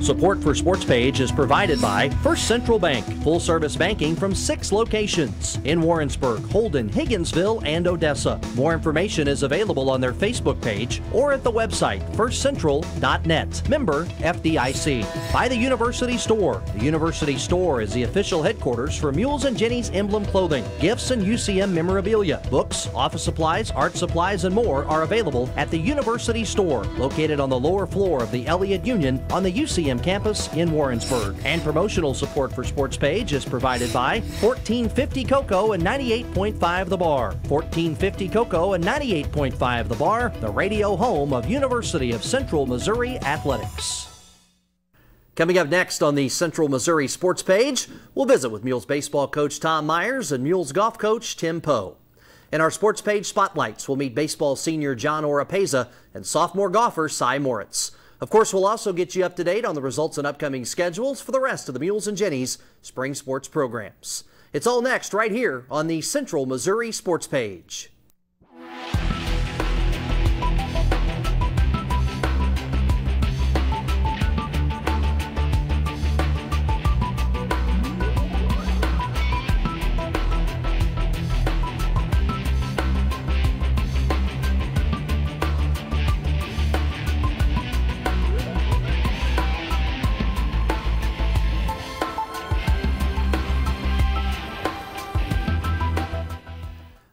Support for Sportsage is provided by First Central Bank, full-service banking from 6 locations in Warrensburg, Holden, Higginsville, and Odessa. More information is available on their Facebook page or at the website firstcentral.net. Member FDIC. By the University Store. The University Store is the official headquarters for Mules and Jenny's emblem clothing, gifts, and UCM memorabilia. Books, office supplies, art supplies, and more are available at the University Store, located on the lower floor of the Elliott Union on the UCM campus in Warrensburg. And promotional support for Sportsage is provided by 1450 Cocoa and 98.5 The Bar. 1450 Cocoa and 98.5 The Bar, the radio home of University of Central Missouri Athletics. Coming up next on the Central Missouri Sports Page, we'll visit with Mules baseball coach Tom Myers and Mules golf coach Tim Poe. In our Sports Page spotlights, we'll meet baseball senior John Oropeza and sophomore golfer Cy Moritz. Of course, we'll also get you up to date on the results and upcoming schedules for the rest of the Mules and Jenny's spring sports programs. It's all next right here on the Central Missouri Sports Page.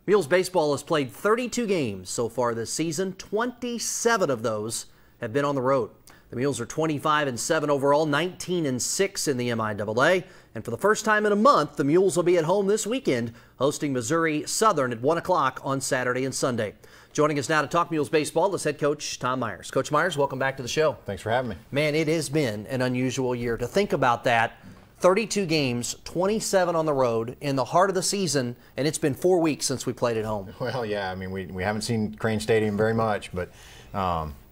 Mules baseball has played 32 games so far this season. 27 of those have been on the road. The Mules are 25-7 overall, 19-6 in the MIAA. And for the first time in a month, the Mules will be at home this weekend, hosting Missouri Southern at 1 o'clock on Saturday and Sunday. Joining us now to talk Mules baseball is head coach Tom Myers. Coach Myers, welcome back to the show. Thanks for having me. Man, it has been an unusual year. To think about that, 32 games, 27 on the road in the heart of the season, and it's been 4 weeks since we played at home. Well, yeah, I mean, we haven't seen Crane Stadium very much, but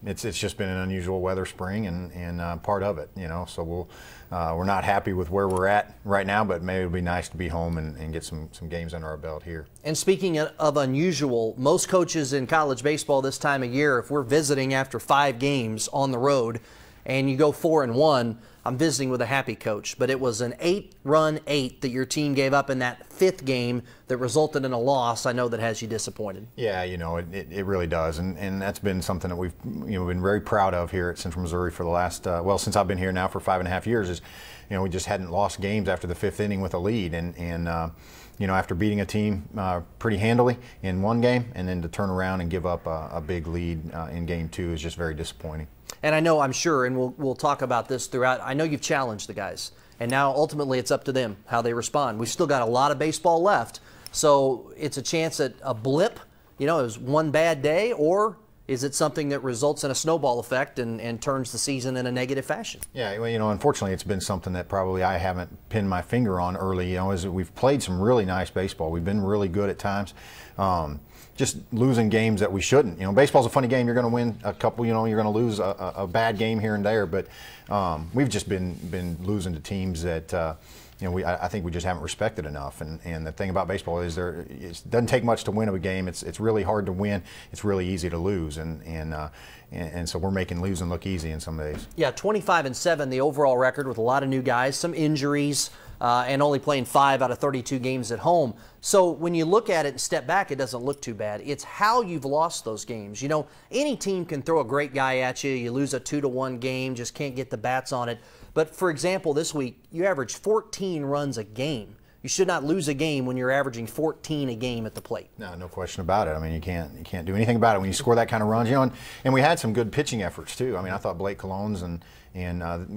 it's just been an unusual weather spring and part of it, you know. So we're not happy with where we're at right now, but maybe it'll be nice to be home and get some games under our belt here. And speaking of unusual, most coaches in college baseball this time of year, if we're visiting after 5 games on the road and you go 4-1, I'm visiting with a happy coach, but it was an 8-run 8 that your team gave up in that 5th game that resulted in a loss. I know that has you disappointed. Yeah, you know, it really does, and that's been something that we've been very proud of here at Central Missouri for the last, well, since I've been here now for 5.5 years, is, we just hadn't lost games after the 5th inning with a lead, and after beating a team pretty handily in one game, and then to turn around and give up a big lead in game 2 is just very disappointing. And I know, I'm sure, and we'll talk about this throughout, I know you've challenged the guys, and now ultimately it's up to them how they respond. We've still got a lot of baseball left, so it's a chance at a blip, it was one bad day, or is it something that results in a snowball effect and turns the season in a negative fashion? Yeah, well, unfortunately it's been something that probably I haven't pinned my finger on early, as we've played some really nice baseball. We've been really good at times. Just losing games that we shouldn't. Baseball's a funny game. You're going to win a couple, you're going to lose a bad game here and there, but we've just been losing to teams that I think we just haven't respected enough. And the thing about baseball is it doesn't take much to win a game. It's really hard to win. It's really easy to lose, and so we're making losing look easy in some days. Yeah, 25-7 the overall record with a lot of new guys, some injuries, and only playing 5 out of 32 games at home. So when you look at it and step back, it doesn't look too bad. It's how you've lost those games. Any team can throw a great guy at you. You lose a 2-1 game, just can't get the bats on it. But for example, this week, you average 14 runs a game. You should not lose a game when you're averaging 14 a game at the plate. No question about it. I mean, you can't do anything about it when you score that kind of runs. And we had some good pitching efforts too. I mean, I thought Blake Colognes and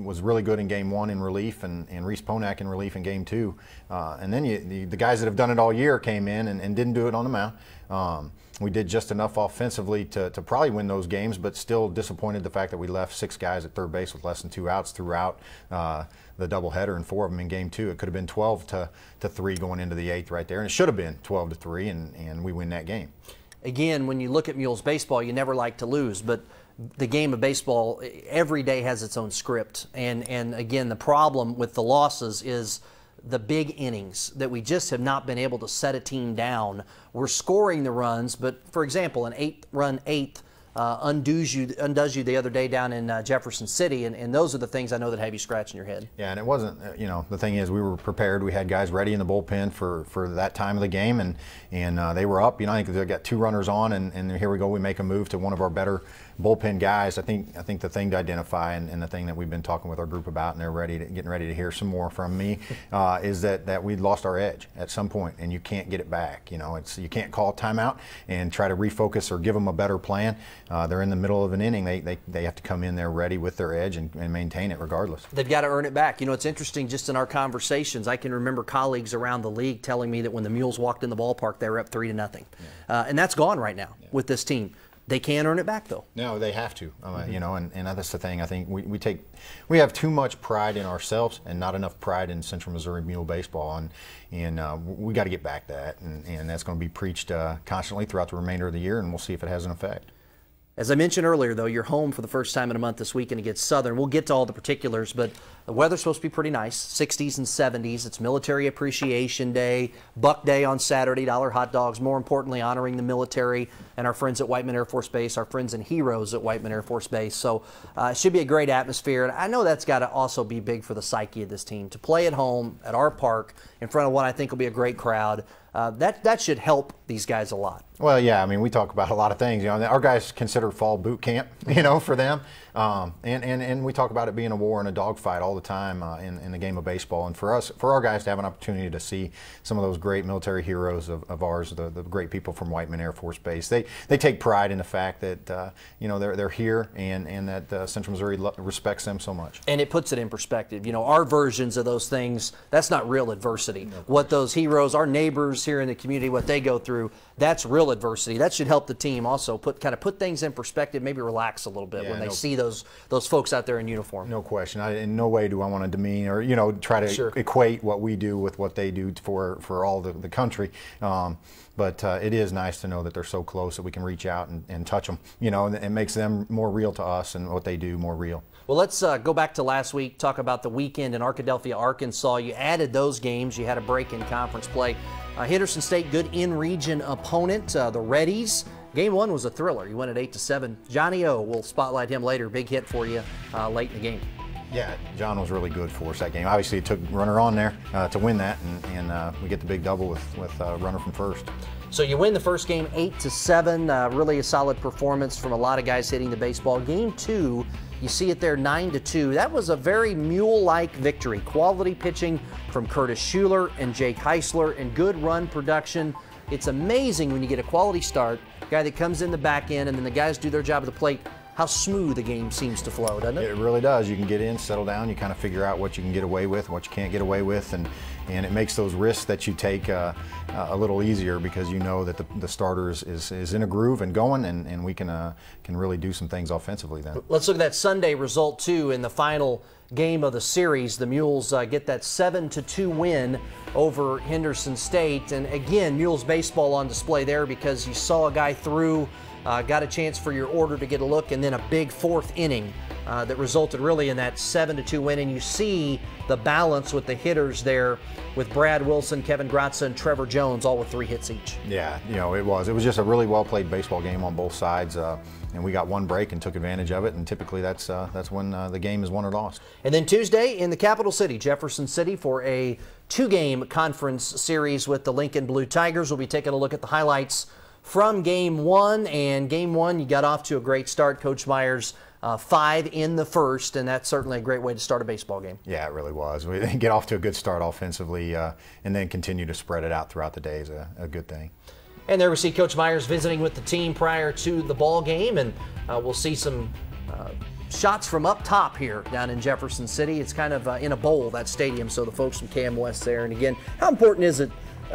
was really good in game 1 in relief, and Reese Ponak in relief in game 2. And then the guys that have done it all year came in and didn't do it on the mound. We did just enough offensively to probably win those games, but still disappointed the fact that we left 6 guys at third base with less than 2 outs throughout the doubleheader, and 4 of them in game 2. It could have been 12-3 going into the 8th right there, and it should have been 12-3, and we win that game. Again, when you look at Mules baseball, you never like to lose, but the game of baseball, every day has its own script. And again, the problem with the losses is the big innings that we just have not been able to set a team down. We're scoring the runs, but for example, an 8-run 8th undoes you the other day down in Jefferson City, and those are the things I know that have you scratching your head. Yeah, and it wasn't, the thing is we were prepared. We had guys ready in the bullpen for that time of the game, and they were up. I think they got 2 runners on, and here we go. We make a move to one of our better bullpen guys. I think the thing to identify, and the thing that we've been talking with our group about, and they're getting ready to hear some more from me, is that we lost our edge at some point, and you can't get it back. You can't call a timeout and try to refocus or give them a better plan. They're in the middle of an inning. They have to come in there ready with their edge and maintain it regardless. They've got to earn it back. It's interesting, just in our conversations, I can remember colleagues around the league telling me that when the Mules walked in the ballpark, they were up 3-0. Yeah. And that's gone right now with this team. They can earn it back, though. No, they have to. And that's the thing. I think we have too much pride in ourselves and not enough pride in Central Missouri Mule baseball, and we got to get back that, and that's going to be preached constantly throughout the remainder of the year, and we'll see if it has an effect. As I mentioned earlier, though, you're home for the first time in a month this weekend against Southern. We'll get to all the particulars, but the weather's supposed to be pretty nice, 60s and 70s. It's Military Appreciation Day, Buck Day on Saturday, dollar hot dogs, more importantly, honoring the military and our friends at Whiteman Air Force Base, our friends and heroes at Whiteman Air Force Base. So it should be a great atmosphere, and I know that's got to also be big for the psyche of this team. To play at home at our park in front of what I think will be a great crowd, that should help these guys a lot. Well, yeah, we talk about a lot of things. Our guys consider fall boot camp, for them. And we talk about it being a war and a dogfight all the time in the game of baseball. And for our guys to have an opportunity to see some of those great military heroes of ours, the great people from Whiteman Air Force Base, they take pride in the fact that they're here and that Central Missouri respects them so much. And it puts it in perspective. Our versions of those things, that's not real adversity. No. What those heroes, our neighbors here in the community, what they go through, that's real adversity. That should help the team also put things in perspective, maybe relax a little bit when they see those folks out there in uniform. No question. In no way do I want to demean or try to equate what we do with what they do for all the country. But it is nice to know that they're so close that we can reach out and touch them. And it makes them more real to us and what they do more real. Well, let's go back to last week, talk about the weekend in Arkadelphia, Arkansas. You added those games. You had a break in conference play. Henderson State, good in-region opponent. The Reddies, game 1 was a thriller. You won at 8-7. Johnny O, we'll spotlight him later. Big hit for you late in the game. Yeah, John was really good for us that game. Obviously, it took runner on there to win that, and we get the big double with runner from first. So you win the first game 8-7. Really a solid performance from a lot of guys hitting the baseball. Game 2, you see it there 9-2. That was a very Mule-like victory. Quality pitching from Curtis Schuler and Jake Heisler and good run production. It's amazing when you get a quality start, guy that comes in the back end, and then the guys do their job at the plate, how smooth the game seems to flow, doesn't it? It really does. You can get in, settle down, you kind of figure out what you can get away with, what you can't get away with, and it makes those risks that you take a little easier because you know that the starter is in a groove and going, and we can really do some things offensively then. Let's look at that Sunday result, too, in the final game of the series. The Mules get that 7-2 win over Henderson State, and again, Mules baseball on display there because you saw a guy through, got a chance for your order to get a look, and then a big 4th inning that resulted really in that 7-2 win. And you see the balance with the hitters there with Brad Wilson, Kevin Gratza, and Trevor Jones, all with 3 hits each. Yeah, it was just a really well-played baseball game on both sides. And we got one break and took advantage of it, and typically that's when the game is won or lost. And then Tuesday in the capital city, Jefferson City, for a 2-game conference series with the Lincoln Blue Tigers. We'll be taking a look at the highlights from Game 1, and Game 1 you got off to a great start. Coach Myers 5 in the first, and that's certainly a great way to start a baseball game. Yeah, it really was. We get off to a good start offensively and then continue to spread it out throughout the day is a good thing. And there we see Coach Myers visiting with the team prior to the ball game, and we'll see some shots from up top here down in Jefferson City. It's kind of in a bowl, that stadium, so the folks from KM West there. And again, how important is it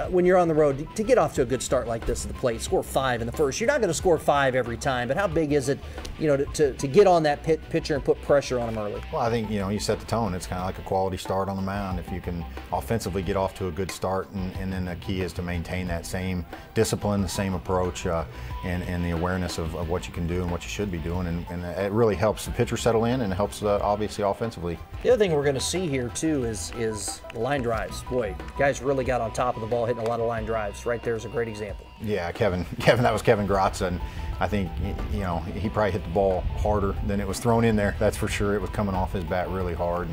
when you're on the road to get off to a good start like this at the plate, score 5 in the first? You're not going to score 5 every time, but how big is it, to get on that pitcher and put pressure on him early? Well, I think, you set the tone. It's kind of like a quality start on the mound. If you can offensively get off to a good start, and then the key is to maintain that same discipline, the same approach, and the awareness of what you can do and what you should be doing, and it really helps the pitcher settle in, and it helps obviously offensively. The other thing we're going to see here too is line drives. Boy, guys really got on top of the ball, hitting a lot of line drives. Right there is a great example. Yeah, Kevin, that was Kevin Gratza, I think, you know, he probably hit the ball harder than it was thrown in there. That's for sure. It was coming off his bat really hard,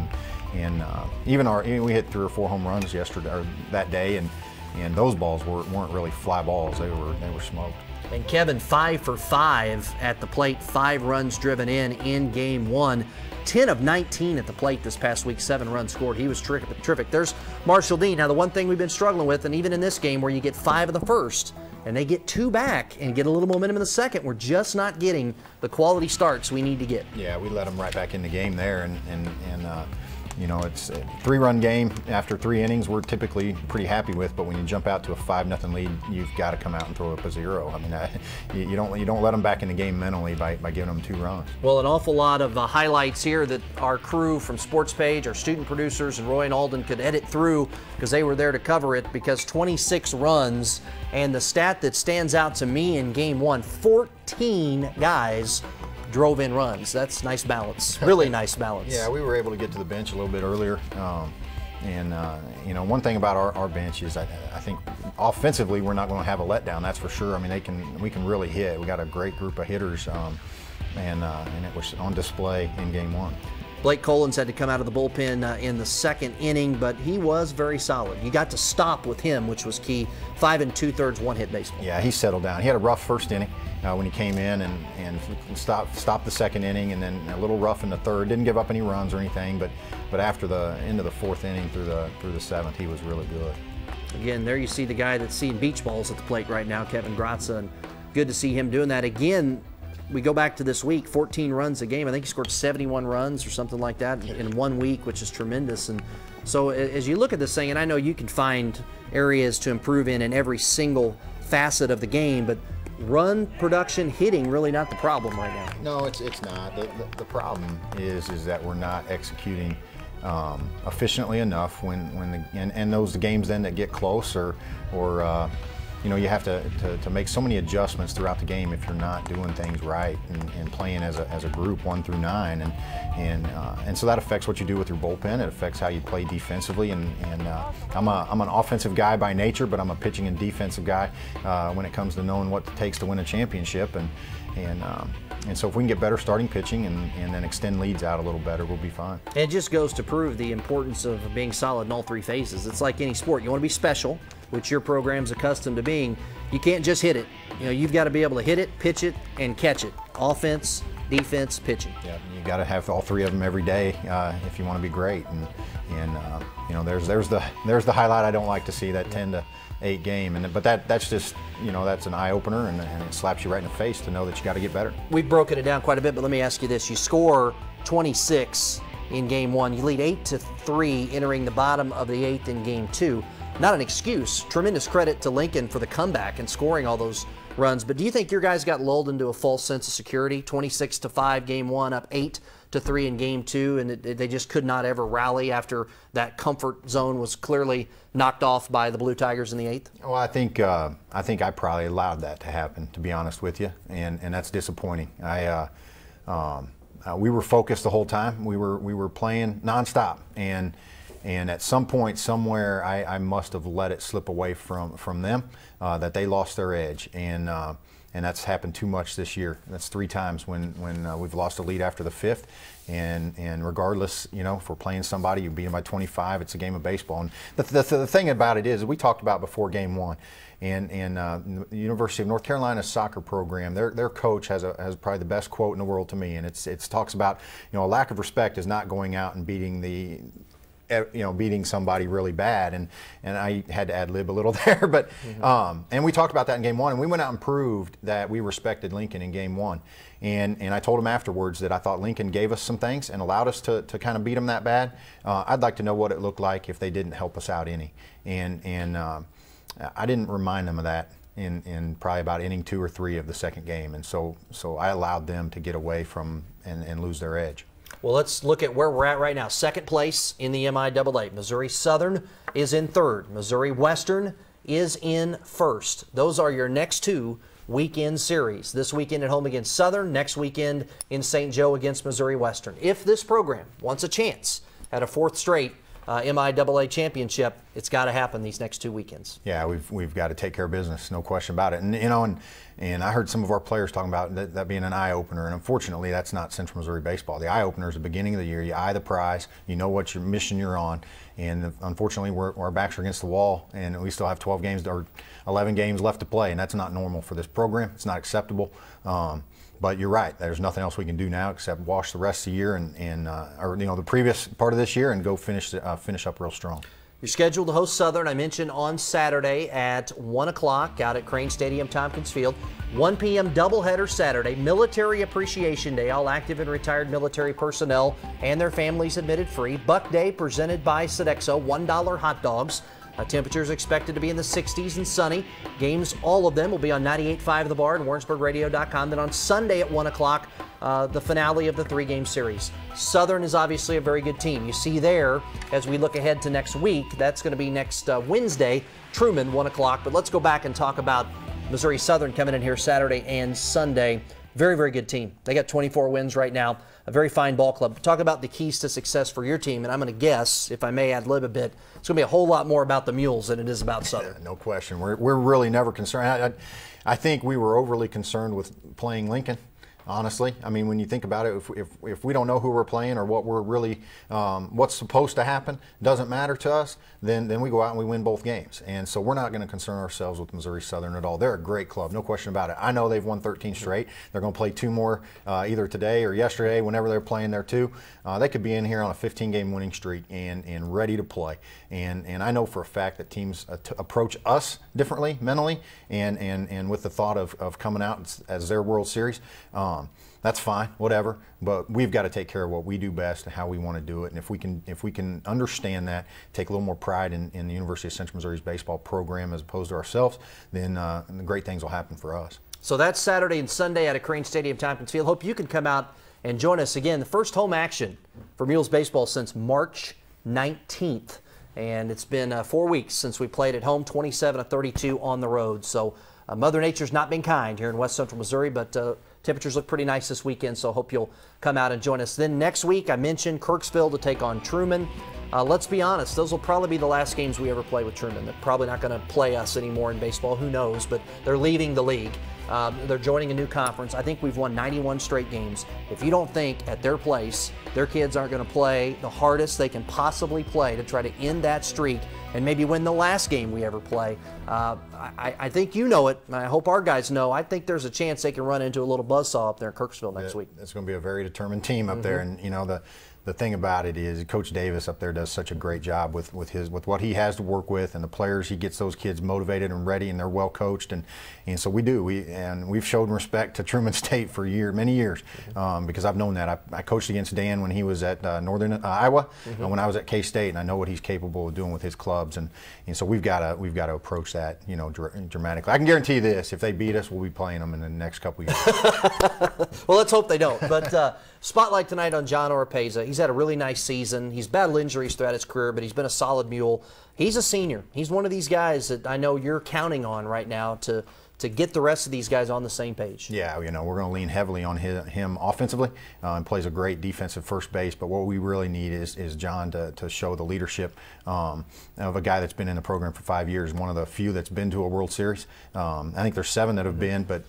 and even we hit 3 or 4 home runs yesterday or that day, and those balls weren't really fly balls. They were smoked. And Kevin, 5 for 5 at the plate, 5 runs driven in game 1. 10 of 19 at the plate this past week, 7 runs scored. He was terrific. There's Marshall Dean. Now, the one thing we've been struggling with, and even in this game where you get 5 in the first and they get 2 back and get a little momentum in the second, we're just not getting the quality starts we need to get. Yeah, we let them right back in the game there, and you know, it's a 3-run game after 3 innings. We're typically pretty happy with, but when you jump out to a 5-0 lead, you've got to come out and throw up a 0. I mean, you don't let them back in the game mentally by giving them 2 runs. Well, an awful lot of highlights here that our crew from Sportsage, our student producers, and Roy and Alden could edit through because they were there to cover it. Because 26 runs, and the stat that stands out to me in game 1, 14 guys drove in runs. That's nice balance, really nice balance. Yeah, we were able to get to the bench a little bit earlier. You know, one thing about our bench is I think offensively we're not going to have a letdown, that's for sure. I mean, we can really hit. We got a great group of hitters, and it was on display in game 1. Blake Collins had to come out of the bullpen in the 2nd inning, but he was very solid. You got to stop with him, which was key. 5 2/3 1-hit baseball. Yeah, he settled down. He had a rough first inning when he came in and stopped the 2nd inning, and then a little rough in the 3rd. Didn't give up any runs or anything, but after the end of the 4th inning through the 7th, he was really good. Again, there you see the guy that's seeing beach balls at the plate right now, Kevin Gratza, and good to see him doing that again. We go back to this week, 14 runs a game. I think he scored 71 runs or something like that in 1 week, which is tremendous. And so as you look at this thing, and I know you can find areas to improve in every single facet of the game, but run production, hitting, really not the problem right now. No, it's not. The problem is that we're not executing efficiently enough and those games then that get close or you know, you have to make so many adjustments throughout the game if you're not doing things right and playing as a group 1 through 9, and so that affects what you do with your bullpen. It affects how you play defensively, and I'm an offensive guy by nature, but I'm a pitching and defensive guy when it comes to knowing what it takes to win a championship, and so if we can get better starting pitching and then extend leads out a little better, we'll be fine. And it just goes to prove the importance of being solid in all 3 phases. It's like any sport. You want to be special, which your program's accustomed to being. You can't just hit it. You know, you've got to be able to hit it, pitch it, and catch it. Offense, defense, pitching. Yeah, you got to have all 3 of them every day if you want to be great. And you know, there's the highlight I don't like to see, that 10-8 game. But that's just, you know, that's an eye opener, and it slaps you right in the face to know that you got to get better. We've broken it down quite a bit, but let me ask you this: you score 26 in game 1, you lead 8-3 entering the bottom of the 8th in game 2. Not an excuse. Tremendous credit to Lincoln for the comeback and scoring all those runs. But do you think your guys got lulled into a false sense of security? 26-5 game 1, up 8-3 in game 2, and they just could not ever rally after that comfort zone was clearly knocked off by the Blue Tigers in the 8th? Well, I think I probably allowed that to happen, to be honest with you, and that's disappointing. We were focused the whole time. We were playing nonstop, and at some point, somewhere, I must have let it slip away from them, that they lost their edge, and that's happened too much this year. That's 3 times when we've lost a lead after the 5th, and regardless, you know, if we're playing somebody, you beat them by 25. It's a game of baseball, and the thing about it is, we talked about before game 1. And the University of North Carolina's soccer program, their coach has probably the best quote in the world to me, and it talks about, you know, a lack of respect is not going out and beating somebody really bad, and I had to ad-lib a little there, but and we talked about that in game 1, and we went out and proved that we respected Lincoln in game 1, and I told him afterwards that I thought Lincoln gave us some things and allowed us to kind of beat them that bad. I'd like to know what it looked like if they didn't help us out any, and I didn't remind them of that in probably about inning 2 or 3 of the 2nd game, and so I allowed them to get away from and lose their edge. Well, let's look at where we're at right now. 2nd place in the MIAA. Missouri Southern is in 3rd. Missouri Western is in 1st. Those are your next 2 weekend series. This weekend at home against Southern, next weekend in St. Joe against Missouri Western. If this program wants a chance at a 4th straight MIAA championship. It's got to happen these next 2 weekends. Yeah, we've got to take care of business, no question about it. And you know, and I heard some of our players talking about that being an eye opener, and unfortunately, that's not Central Missouri baseball. The eye opener is the beginning of the year. You eye the prize, you know what your mission you're on, and unfortunately, our backs are against the wall, and we still have 12 games or 11 games left to play, and that's not normal for this program. It's not acceptable. But you're right. There's nothing else we can do now except wash the rest of the year or you know, the previous part of this year and go finish up real strong. You're scheduled to host Southern, I mentioned, on Saturday at 1 o'clock out at Crane Stadium, Tompkins Field. 1 p.m. doubleheader Saturday, Military Appreciation Day. All active and retired military personnel and their families admitted free. Buck Day presented by Sodexo, $1 hot dogs. Temperatures expected to be in the 60s and sunny. Games, all of them, will be on 98.5 The Bar and WarrensburgRadio.com. Then on Sunday at 1 o'clock, the finale of the 3-game series. Southern is obviously a very good team. You see there, as we look ahead to next week, that's going to be next Wednesday, Truman, 1 o'clock. But let's go back and talk about Missouri Southern coming in here Saturday and Sunday. Very, very good team. They got 24 wins right now. A very fine ball club. Talk about the keys to success for your team, and I'm going to guess, if I may ad-lib a bit, it's going to be a whole lot more about the Mules than it is about Southern. No question. We're really never concerned. I think we were overly concerned with playing Lincoln. Honestly, I mean, when you think about it, if we don't know who we're playing or what we're really, what's supposed to happen, doesn't matter to us, then we go out and we win both games. And so we're not going to concern ourselves with Missouri Southern at all. They're a great club, no question about it. I know they've won 13 straight. They're going to play 2 more either today or yesterday, whenever they're playing there too. They could be in here on a 15-game winning streak and ready to play. And I know for a fact that teams approach us differently mentally and with the thought of coming out as their World Series. That's fine, whatever, but we've got to take care of what we do best and how we want to do it. And if we can understand that, take a little more pride in the University of Central Missouri's baseball program as opposed to ourselves, then great things will happen for us. So that's Saturday and Sunday at Crane Stadium, Tompkins Field. Hope you can come out and join us again. The first home action for Mules baseball since March 19th. And it's been 4 weeks since we played at home, 27-32 on the road. So Mother Nature's not been kind here in West Central Missouri, but temperatures look pretty nice this weekend, so hope you'll come out and join us. Then next week, I mentioned Kirksville to take on Truman. Let's be honest, those will probably be the last games we ever play with Truman. They're probably not going to play us anymore in baseball. Who knows? But they're leaving the league. They're joining a new conference. I think we've won 91 straight games. If you don't think at their place their kids aren't going to play the hardest they can possibly play to try to end that streak and maybe win the last game we ever play, I think you know it, and I hope our guys know. I think there's a chance they can run into a little buzzsaw up there in Kirksville next week. It's going to be a very determined team up there, and you know the thing about it is Coach Davis up there does such a great job with what he has to work with and the players. He gets those kids motivated and ready, and they're well coached, and so we've shown respect to Truman State for many years because I've known that. I coached against Dan when he was at Northern Iowa, and when I was at K-State, and I know what he's capable of doing with his clubs, and so we've got to approach that dramatically. I can guarantee you this: if they beat us, we'll be playing them in the next couple of years. Well, let's hope they don't. But spotlight tonight on John Oropeza. He's had a really nice season. He's battled injuries throughout his career, but he's been a solid mule. He's a senior. He's one of these guys that I know you're counting on right now to get the rest of these guys on the same page. Yeah, we're going to lean heavily on him offensively and plays a great defensive first base. But what we really need is John to show the leadership of a guy that's been in the program for 5 years, one of the few that's been to a World Series. I think there's 7 that have been, but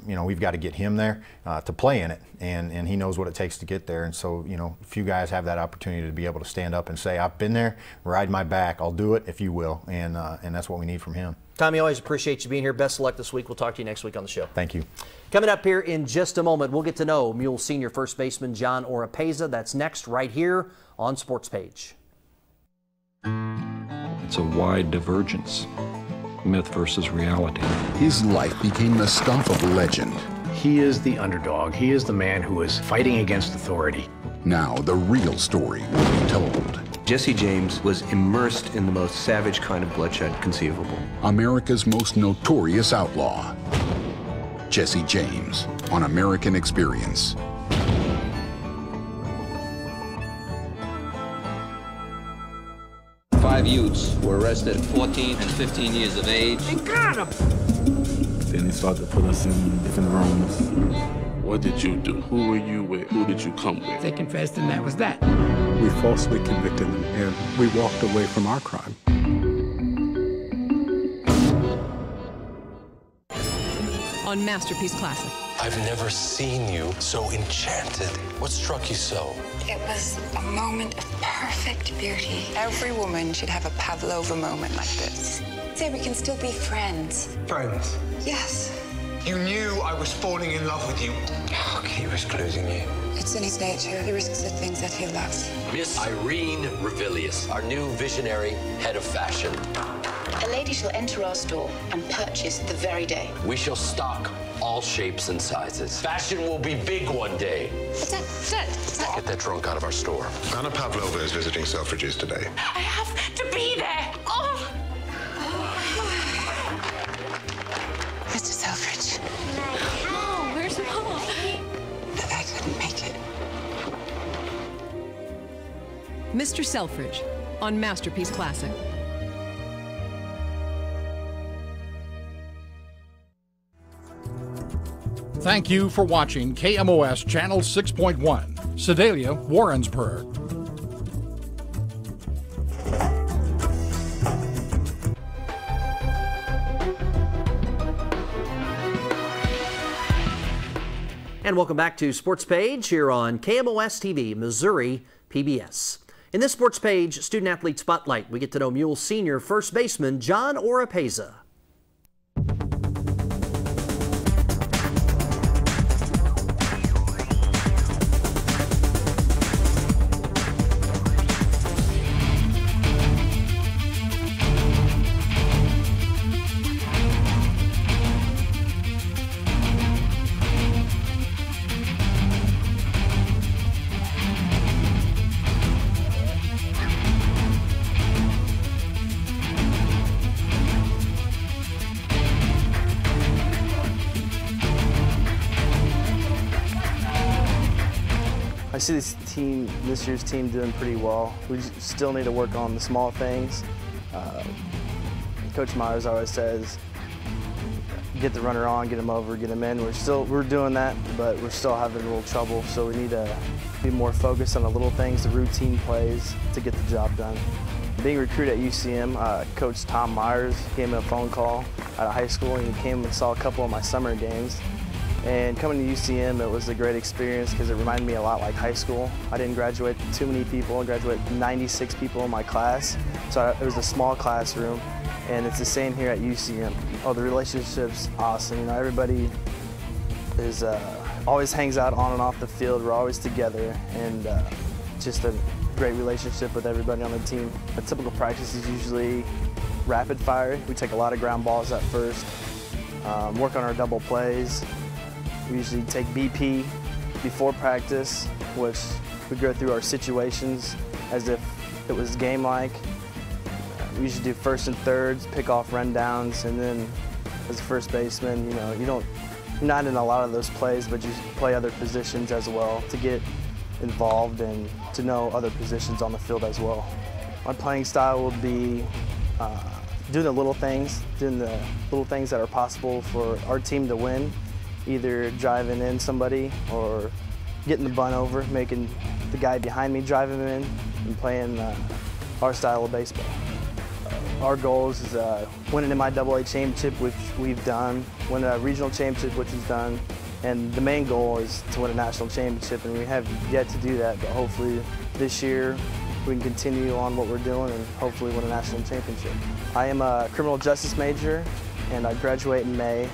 we've got to get him there to play in it, and he knows what it takes to get there. And so, few guys have that opportunity to be able to stand up and say, I've been there, ride my back, I'll do it if you will, and that's what we need from him. Tommy, always appreciate you being here. Best of luck this week. We'll talk to you next week on the show. Thank you. Coming up here in just a moment, we'll get to know Mule senior first baseman John Oropeza. That's next right here on Sportsage. It's a wide divergence. Myth versus reality. His life became the stuff of legend. He is the underdog. He is the man who is fighting against authority. Now the real story will be told. Jesse James was immersed in the most savage kind of bloodshed conceivable. America's most notorious outlaw. Jesse James on American Experience. Five youths were arrested at 14 and 15 years of age. They got them! Then they started to put us in different rooms. What did you do? Who were you with? Who did you come with? They confessed, and that was that. We falsely convicted them, and we walked away from our crime. On Masterpiece Classic. I've never seen you so enchanted. What struck you so? It was a moment of perfect beauty. Every woman should have a Pavlova moment like this. Say we can still be friends. Friends? Yes. You knew I was falling in love with you. Oh, he was closing you. It's in his nature. He risks the things that he loves. Miss Irene Revilius, our new visionary head of fashion. A lady shall enter our store and purchase the very day. We shall stock all shapes and sizes. Fashion will be big one day. Get that drunk out of our store. Anna Pavlova is visiting Selfridges today. I have to be there. Oh. Mr. Selfridge. Oh, where's Mom? I couldn't make it. Mr. Selfridge on Masterpiece Classic. Thank you for watching KMOS Channel 6.1, Sedalia, Warrensburg. And welcome back to Sports Page here on KMOS TV, Missouri PBS. In this Sports Page Student Athlete Spotlight, we get to know Mule Senior first baseman John Oropeza. I see this year's team doing pretty well. We still need to work on the small things. Coach Myers always says, get the runner on, get him over, get him in. We're doing that, but we're still having a little trouble. So we need to be more focused on the little things, the routine plays to get the job done. Being recruited at UCM, Coach Tom Myers gave me a phone call out of high school, and he came and saw a couple of my summer games. And coming to UCM, it was a great experience because it reminded me a lot like high school. I didn't graduate too many people. I graduated 96 people in my class. So it was a small classroom, and it's the same here at UCM. Oh, the relationship's awesome. You know, everybody is always hangs out on and off the field. We're always together, and just a great relationship with everybody on the team. A typical practice is usually rapid fire. We take a lot of ground balls at first, work on our double plays. We usually take BP before practice, which we go through our situations as if it was game-like. We usually do first and thirds, pick off rundowns, and then as a first baseman, you know, you're not in a lot of those plays, but you play other positions as well to get involved and to know other positions on the field as well. My playing style will be doing the little things that are possible for our team to win. Either driving in somebody or getting the bunt over, making the guy behind me drive him in, and playing our style of baseball. Our goals is winning an MIAA championship, which we've done, win a regional championship, which is done, and the main goal is to win a national championship, and we have yet to do that, but hopefully this year we can continue on what we're doing and hopefully win a national championship. I am a criminal justice major, and I graduate in May.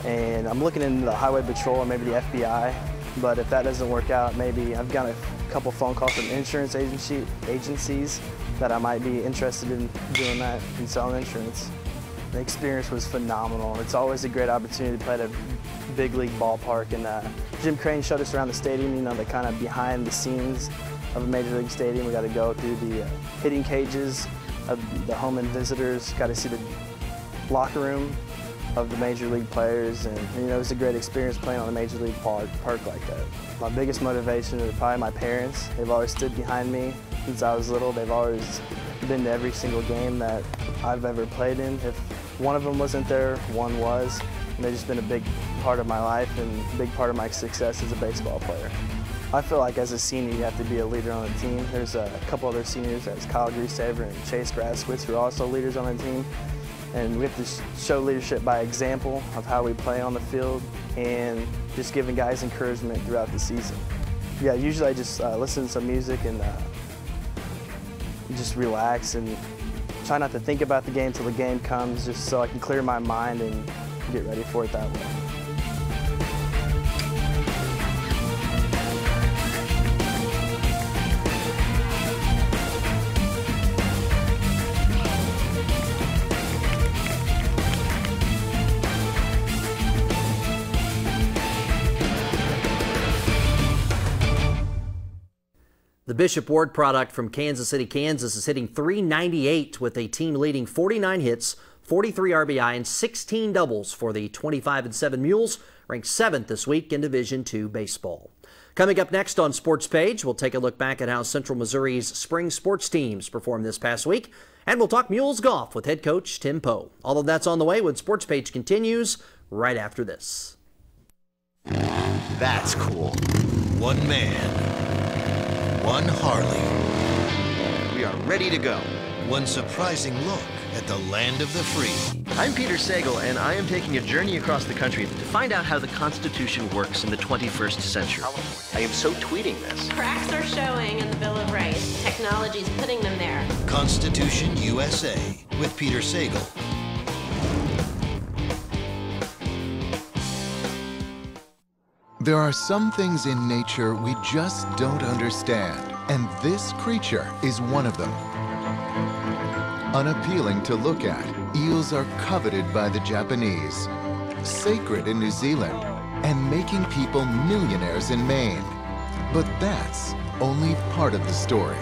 And I'm looking into the highway patrol or maybe the FBI, but if that doesn't work out, maybe I've got a couple phone calls from insurance agencies that I might be interested in doing that and selling insurance. The experience was phenomenal. It's always a great opportunity to play at a big league ballpark, and Jim Crane showed us around the stadium, you know, the kind of behind the scenes of a major league stadium. We got to go through the hitting cages of the home and visitors, got to see the locker room of the major league players, and you know, it was a great experience playing on a major league park like that. My biggest motivation is probably my parents. They've always stood behind me since I was little. They've always been to every single game that I've ever played in. If one of them wasn't there, one was. they've just been a big part of my life and a big part of my success as a baseball player. I feel like as a senior, you have to be a leader on the team. There's a couple other seniors, that's Kyle Greasehaver and Chase Grasswitz, who are also leaders on the team. And we have to show leadership by example of how we play on the field and just giving guys encouragement throughout the season. Yeah, usually I just listen to some music and just relax and try not to think about the game till the game comes, just so I can clear my mind and get ready for it that way. The Bishop Ward product from Kansas City, Kansas is hitting .398 with a team-leading 49 hits, 43 RBI, and 16 doubles for the 25-7 Mules, ranked 7th this week in Division II baseball. Coming up next on Sports Page, we'll take a look back at how Central Missouri's spring sports teams performed this past week, and we'll talk Mules golf with head coach Tim Poe. All of that's on the way when Sports Page continues right after this. That's cool. One man. One Harley. We are ready to go. One surprising look at the land of the free. I'm Peter Sagal, and I am taking a journey across the country to find out how the Constitution works in the 21st century. I am so tweeting this. Cracks are showing in the Bill of Rights. Technology's putting them there. Constitution USA with Peter Sagal. There are some things in nature we just don't understand, and this creature is one of them. Unappealing to look at, eels are coveted by the Japanese, sacred in New Zealand, and making people millionaires in Maine. But that's only part of the story.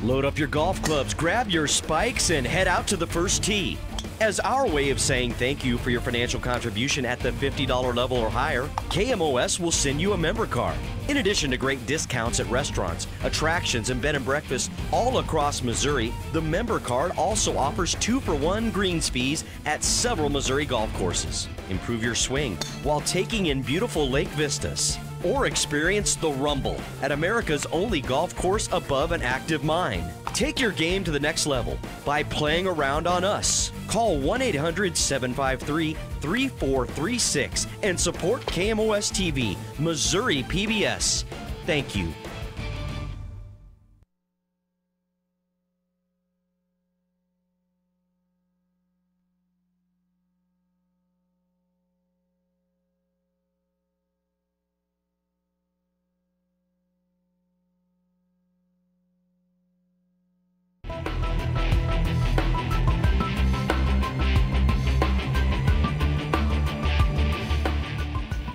Load up your golf clubs, grab your spikes, and head out to the first tee. As our way of saying thank you for your financial contribution at the $50 level or higher, KMOS will send you a member card. In addition to great discounts at restaurants, attractions, and bed and breakfast all across Missouri, the member card also offers 2-for-1 greens fees at several Missouri golf courses. Improve your swing while taking in beautiful lake vistas. Or experience the Rumble at America's only golf course above an active mine. Take your game to the next level by playing around on us. Call 1-800-753-3436 and support KMOS TV, Missouri PBS. Thank you.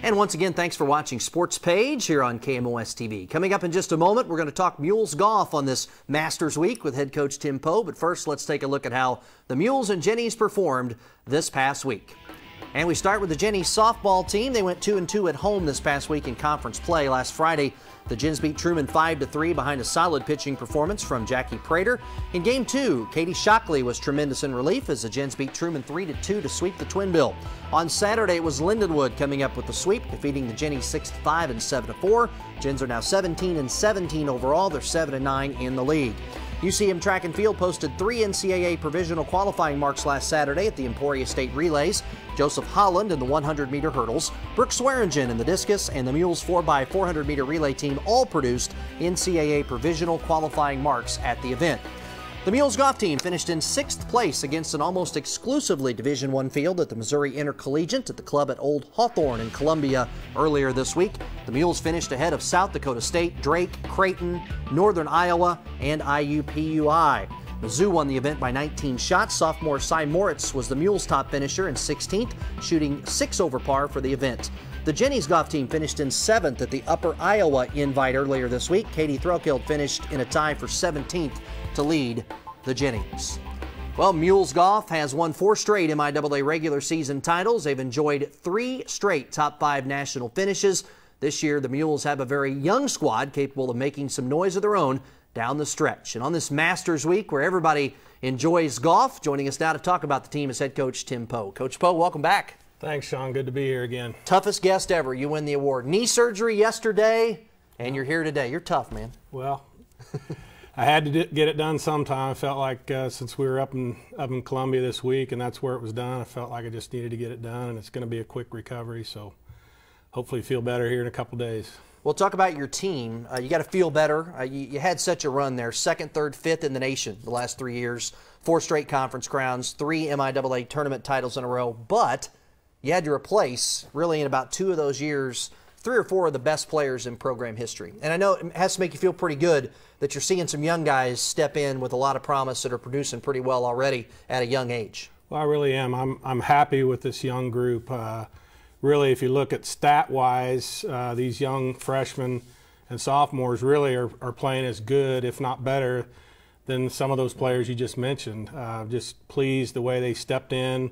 And once again, thanks for watching Sports Page here on KMOS TV. Coming up in just a moment, we're going to talk Mules golf on this Masters Week with head coach Tim Poe. But first, let's take a look at how the Mules and Jennies performed this past week. And we start with the Jennies softball team. They went 2-2 at home this past week in conference play. Last Friday, the Gens beat Truman 5-3 behind a solid pitching performance from Jackie Prater. In Game 2, Katie Shockley was tremendous in relief as the Gens beat Truman 3-2 to sweep the Twin Bill. On Saturday, it was Lindenwood coming up with the sweep, defeating the Jennies 6-5 and 7-4. Gens are now 17-17 overall. They're 7-9 in the league. UCM Track and Field posted 3 NCAA provisional qualifying marks last Saturday at the Emporia State Relays. Joseph Holland in the 100-meter hurdles, Brooke Swearingen in the discus, and the Mules 4x400-meter relay team all produced NCAA provisional qualifying marks at the event. The Mules golf team finished in 6th place against an almost exclusively Division I field at the Missouri Intercollegiate at the club at Old Hawthorne in Columbia earlier this week. The Mules finished ahead of South Dakota State, Drake, Creighton, Northern Iowa, and IUPUI. Mizzou won the event by 19 shots. Sophomore Cy Moritz was the Mules' top finisher in 16th, shooting 6 over par for the event. The Jennies golf team finished in 7th at the Upper Iowa Invite earlier this week. Katie Threlkeld finished in a tie for 17th to lead the Jennies. Well, Mules golf has won 4 straight MIAA regular season titles. They've enjoyed 3 straight top 5 national finishes. This year, the Mules have a very young squad capable of making some noise of their own down the stretch. And on this Masters Week, where everybody enjoys golf, joining us now to talk about the team is head coach Tim Poe. Coach Poe, welcome back. Thanks, Sean. Good to be here again. Toughest guest ever. You win the award. Knee surgery yesterday, and you're here today. You're tough, man. Well, I had to get it done sometime. I felt like since we were up in Columbia this week, and that's where it was done, I felt like I just needed to get it done, and it's going to be a quick recovery. So hopefully feel better here in a couple days. We'll talk about your team. You got to feel better. You had such a run there, 2nd, 3rd, 5th in the nation the last 3 years, 4 straight conference crowns, 3 MIAA tournament titles in a row, but you had to replace, really in about 2 of those years, 3 or 4 of the best players in program history. And I know it has to make you feel pretty good that you're seeing some young guys step in with a lot of promise that are producing pretty well already at a young age. Well, I really am. I'm happy with this young group. Really, if you look at stat-wise, these young freshmen and sophomores really are playing as good, if not better, than some of those players you just mentioned. Just pleased the way they stepped in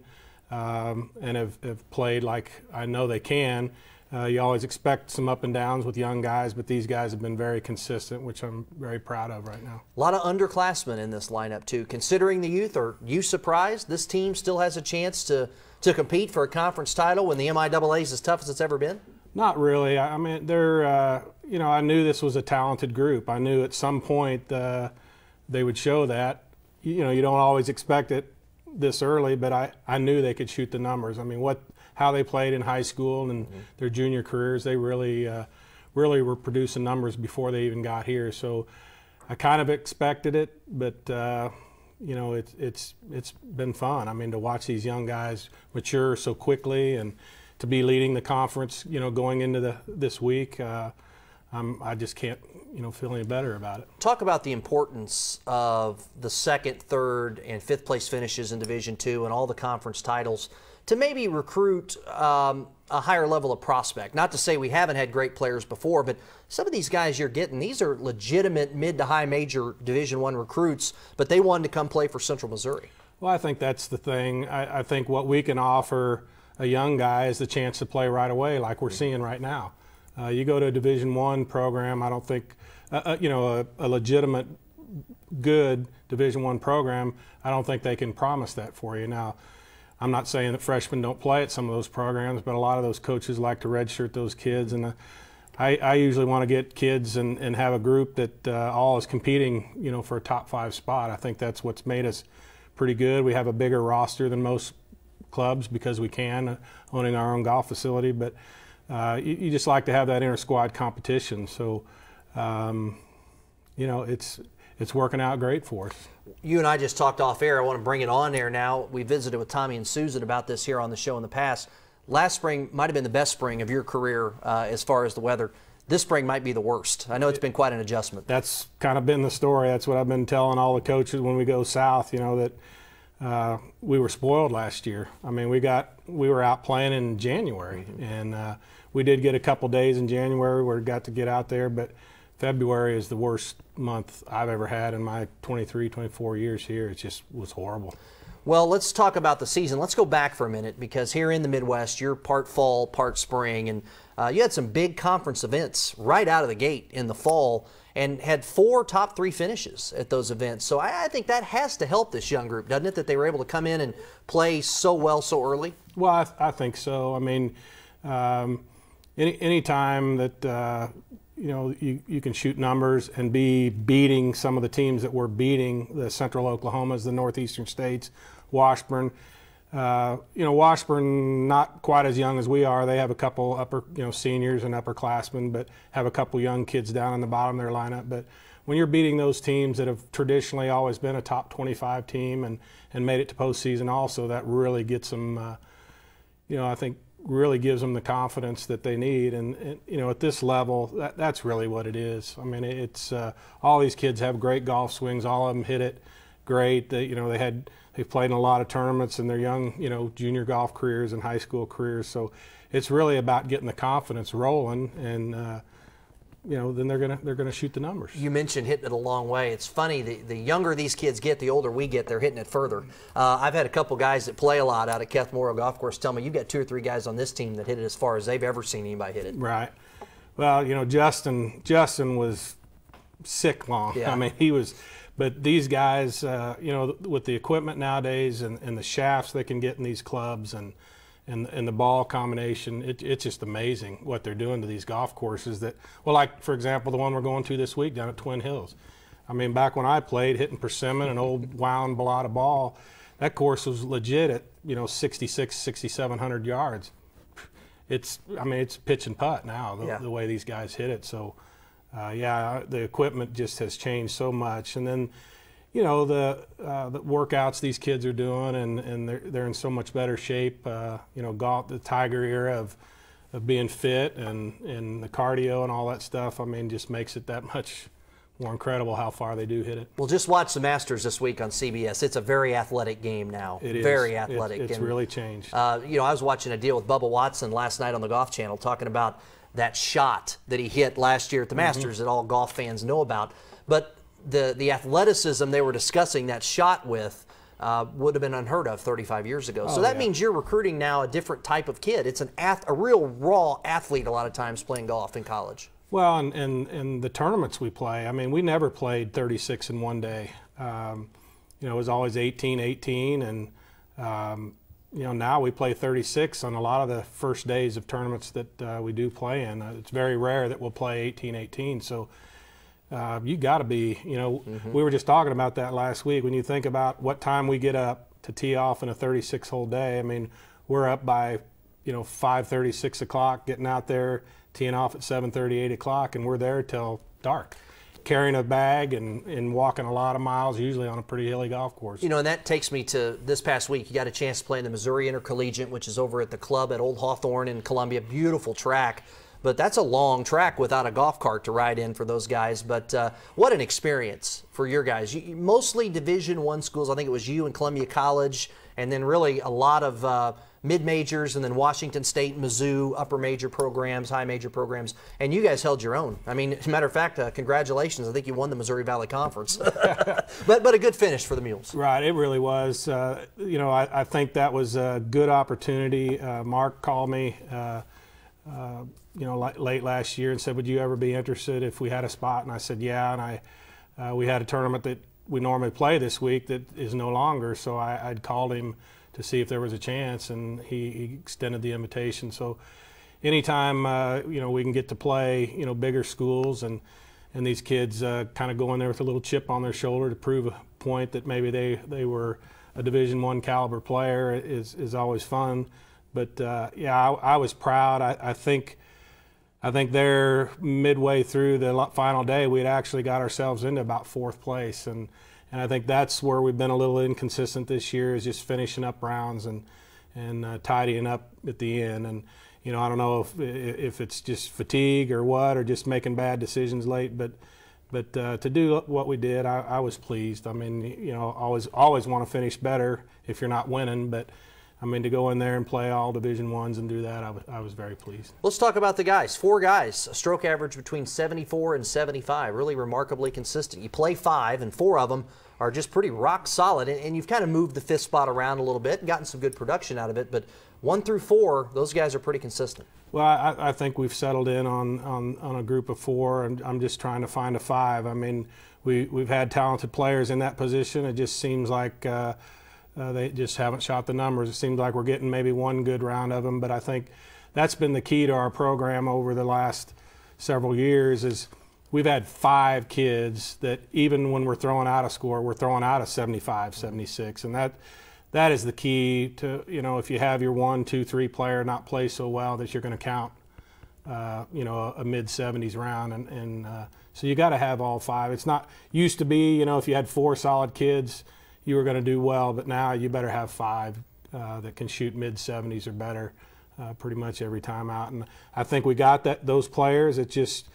and have played like I know they can. You always expect some up and downs with young guys, but these guys have been very consistent, which I'm very proud of right now. A lot of underclassmen in this lineup, too. Considering the youth, are you surprised this team still has a chance to compete for a conference title when the MIAA is as tough as it's ever been? Not really. I mean, they're, you know, I knew this was a talented group. I knew at some point they would show that. You know, you don't always expect it this early, but I knew they could shoot the numbers. I mean, how they played in high school and their junior careers, they really were producing numbers before they even got here. So I kind of expected it, but you know, it's been fun. I mean, to watch these young guys mature so quickly and to be leading the conference, you know, going into this week, I just can't, you know, feel any better about it. Talk about the importance of the 2nd, 3rd, and 5th place finishes in Division II and all the conference titles to maybe recruit a higher level of prospect. Not to say we haven't had great players before, but some of these guys you're getting, these are legitimate mid to high major Division I recruits, but they wanted to come play for Central Missouri. Well, I think that's the thing. I think what we can offer a young guy is the chance to play right away like we're seeing right now. You go to a Division I program, I don't think, you know, a legitimate good Division I program, I don't think they can promise that for you. Now, I'm not saying that freshmen don't play at some of those programs, but a lot of those coaches like to redshirt those kids. And I usually want to get kids and have a group that all is competing, you know, for a top 5 spot. I think that's what's made us pretty good. We have a bigger roster than most clubs because we can, owning our own golf facility. But you just like to have that inter-squad competition. So, you know, it's working out great for us. You and I just talked off air. I want to bring it on air now. We visited with Tommy and Susan about this here on the show in the past. Last spring might have been the best spring of your career as far as the weather. This spring might be the worst. I know it's been quite an adjustment. That's kind of been the story. That's what I've been telling all the coaches when we go south, you know, that we were spoiled last year. I mean, we were out playing in January, and we did get a couple days in January where we got to get out there, but February is the worst month I've ever had in my 23, 24 years here. It just was horrible. Well, let's talk about the season. Let's go back for a minute because here in the Midwest, you're part fall, part spring, and you had some big conference events right out of the gate in the fall and had 4 top 3 finishes at those events. So I think that has to help this young group, doesn't it, that they were able to come in and play so well so early? Well, I think so. I mean, any time that you know, you can shoot numbers and be beating some of the teams that we're beating, the Central Oklahomas, the Northeastern States, Washburn. You know, Washburn, not quite as young as we are. They have a couple upper, you know, seniors and upperclassmen, but have a couple young kids down in the bottom of their lineup. But when you're beating those teams that have traditionally always been a top 25 team and made it to postseason also, that really gets them, you know, I think really gives them the confidence that they need. And you know, at this level, that's really what it is. I mean, it's all these kids have great golf swings. All of them hit it great. You know, they've played in a lot of tournaments in their young, you know, junior golf careers and high school careers. So it's really about getting the confidence rolling, and you know, then they're gonna shoot the numbers. You mentioned hitting it a long way. It's funny, the younger these kids get, the older we get, they're hitting it further. I've had a couple guys that play a lot out at Keth Memorial Golf Course tell me you've got 2 or 3 guys on this team that hit it as far as they've ever seen anybody hit it. Right. Well, you know, Justin was sick long. Yeah. I mean, he was. But these guys, you know, with the equipment nowadays and the shafts they can get in these clubs and the ball combination, it's just amazing what they're doing to these golf courses. That, well, like for example, the one we're going to this week down at Twin Hills. I mean, back when I played, hitting persimmon, an old wound balata ball, that course was legit at, you know, 6,700 yards. I mean, it's pitch and putt now, the way these guys hit it. So, yeah, the equipment just has changed so much. And then, you know, the workouts these kids are doing, and they're in so much better shape. You know, golf, the Tiger era of being fit and the cardio and all that stuff, I mean, just makes it that much more incredible how far they do hit it. Well, just watch the Masters this week on CBS. It's a very athletic game now. It is. Very athletic. It's really changed. You know, I was watching a deal with Bubba Watson last night on the Golf Channel talking about that shot that he hit last year at the Masters that all golf fans know about. But the athleticism they were discussing that shot with would have been unheard of 35 years ago. So that means you're recruiting now a different type of kid. It's a real raw athlete a lot of times playing golf in college. Well, and the tournaments we play, I mean, we never played 36 in one day. You know, it was always 18-18, and you know, now we play 36 on a lot of the first days of tournaments that we do play in. It's very rare that we'll play 18-18. So you got to be, you know, we were just talking about that last week. When you think about what time we get up to tee off in a 36-hole day, I mean, we're up by, you know, 5:30, 6 o'clock, getting out there, teeing off at 7:30, 8 o'clock, and we're there till dark, carrying a bag and walking a lot of miles, usually on a pretty hilly golf course. You know, and that takes me to this past week. You got a chance to play in the Missouri Intercollegiate, which is over at the club at Old Hawthorne in Columbia. Beautiful track, but that's a long track without a golf cart to ride in for those guys. But what an experience for your guys. Mostly Division I schools. I think it was you and Columbia College, and then really a lot of mid-majors, and then Washington State, Mizzou, upper major programs, high major programs, and you guys held your own. I mean, as a matter of fact, congratulations. I think you won the Missouri Valley Conference. but a good finish for the Mules. Right, it really was. You know, I think that was a good opportunity. Mark called me, you know, late last year and said, would you ever be interested if we had a spot? And I said, yeah, and we had a tournament that we normally play this week that is no longer, so I'd called him to see if there was a chance, and he extended the invitation. So anytime, you know, we can get to play, you know, bigger schools, and these kids kind of go in there with a little chip on their shoulder to prove a point that maybe they were a Division I caliber player is always fun. But yeah, I was proud. I think they're midway through the final day, we had actually got ourselves into about 4th place, and I think that's where we've been a little inconsistent this year, is just finishing up rounds and tidying up at the end. And you know, I don't know if it's just fatigue or what, or just making bad decisions late, but to do what we did, I was pleased. I mean, you know, always want to finish better if you're not winning, but I mean, to go in there and play all Division I's and do that, I was very pleased. Let's talk about the guys. 4 guys, a stroke average between 74 and 75, really remarkably consistent. You play 5, and 4 of them are just pretty rock solid, and you've kind of moved the 5th spot around a little bit and gotten some good production out of it, but 1 through 4, those guys are pretty consistent. Well, I think we've settled in on a group of 4, and I'm just trying to find a 5. I mean, we've had talented players in that position. It just seems like they just haven't shot the numbers. It seems like we're getting maybe 1 good round of them, but I think that's been the key to our program over the last several years. Is we've had 5 kids that even when we're throwing out a score, we're throwing out a 75, 76, and that is the key to, you know, if you have your 1, 2, 3 player not play so well that you're going to count, you know, a mid-70s round, and so you got to have all 5. It's not used to be, you know, if you had 4 solid kids, you were going to do well, but now you better have 5 that can shoot mid-70s or better pretty much every time out. And I think we got those players. It just,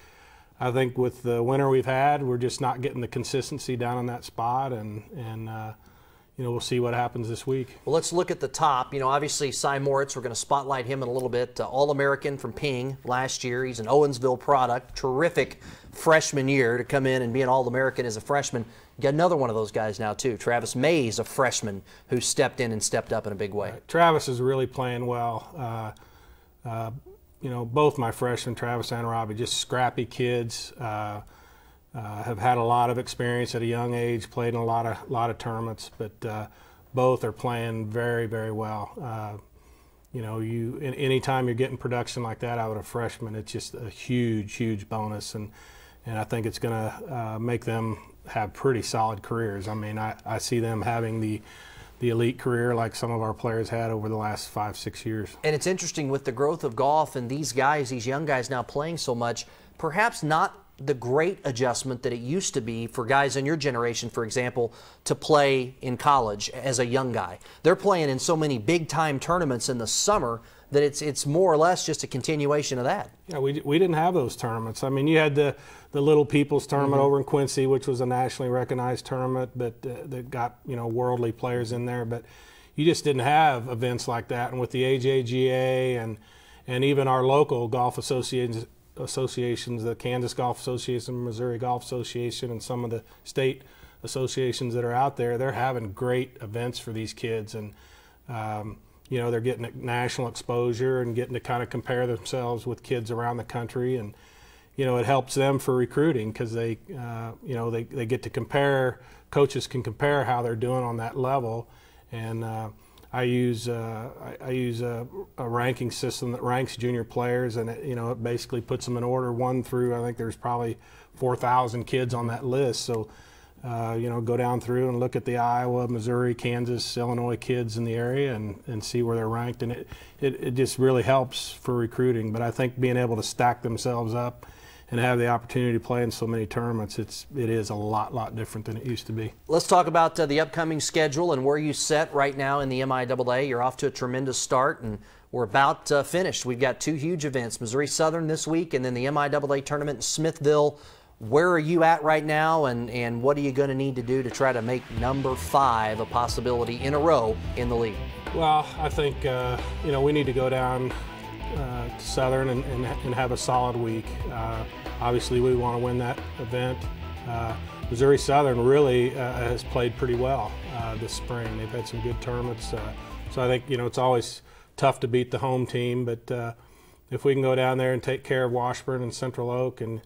I think with the winter we've had, we're just not getting the consistency down in that spot, and you know, we'll see what happens this week. Well, let's look at the top. You know, obviously, Cy Moritz, we're going to spotlight him in a little bit. All-American from Ping last year. He's an Owensville product. Terrific freshman year to come in and be an All-American as a freshman. You got another one of those guys now, too. Travis Mays, a freshman who stepped in and stepped up in a big way. Travis is really playing well. both my freshmen, Travis and Robbie, just scrappy kids, have had a lot of experience at a young age, played in a lot of tournaments, but both are playing very, very well. Anytime you're getting production like that out of a freshman, it's just a huge, huge bonus, and I think it's going to make them have pretty solid careers. I mean, I see them having the elite career like some of our players had over the last 5-6 years. And it's interesting with the growth of golf and these guys, these young guys now playing so much, perhaps not the great adjustment that it used to be for guys in your generation, for example, to play in college as a young guy. They're playing in so many big-time tournaments in the summer that it's more or less just a continuation of that. Yeah, we didn't have those tournaments. I mean, you had the Little People's Tournament over in Quincy, which was a nationally recognized tournament, but that got worldly players in there. But you just didn't have events like that. And with the AJGA and even our local golf associations, the Kansas Golf Association, Missouri Golf Association, and some of the state associations that are out there, they're having great events for these kids, and they're getting national exposure and getting to kind of compare themselves with kids around the country, and it helps them for recruiting because they get to compare. Coaches can compare how they're doing on that level, and I use a ranking system that ranks junior players, and it basically puts them in order 1 through, I think there's probably 4,000 kids on that list. So go down through and look at the Iowa, Missouri, Kansas, Illinois kids in the area and see where they're ranked, and it just really helps for recruiting. But I think being able to stack themselves up and have the opportunity to play in so many tournaments, it is a lot different than it used to be. Let's talk about the upcoming schedule and where you set right now in the MIAA. You're off to a tremendous start, and we're about finished. We've got 2 huge events, Missouri Southern this week and then the MIAA tournament in Smithville. Where are you at right now, and what are you going to need to do to try to make number 5 a possibility in a row in the league? Well, I think we need to go down to Southern and have a solid week. Obviously, we want to win that event. Missouri Southern really has played pretty well this spring. They've had some good tournaments. So I think it's always tough to beat the home team, but if we can go down there and take care of Washburn and Central Oak and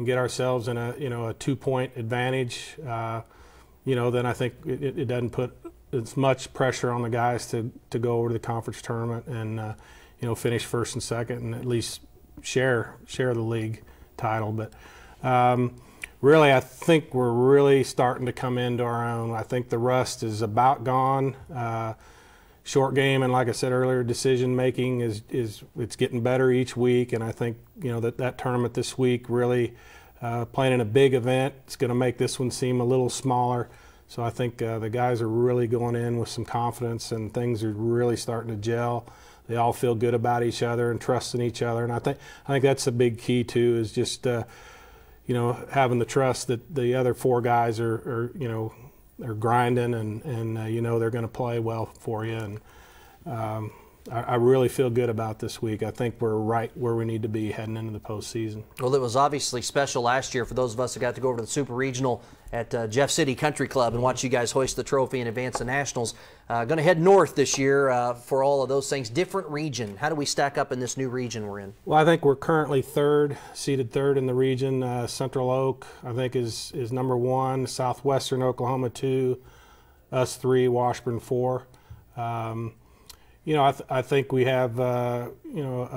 get ourselves in a 2-point advantage, then I think it doesn't put as much pressure on the guys to go over to the conference tournament and finish first and second and at least share the league title. But really, I think we're really starting to come into our own. I think the rust is about gone. Short game and, like I said earlier, decision making it's getting better each week, and I think that tournament this week really playing in a big event, it's going to make this one seem a little smaller. So I think the guys are really going in with some confidence, and things are really starting to gel. They all feel good about each other and trusting each other, and I think that's a big key too, is just having the trust that the other 4 guys are grinding and they're going to play well for you. And I really feel good about this week. I think we're right where we need to be heading into the postseason. Well, it was obviously special last year for those of us that got to go over to the Super Regional at Jeff City Country Club and watch you guys hoist the trophy and advance the Nationals. Going to head north this year for all of those things. Different region. How do we stack up in this new region we're in? Well, I think we're currently seeded third in the region. Central Oak, I think, is number 1. Southwestern Oklahoma 2. Us 3. Washburn 4. I think we have a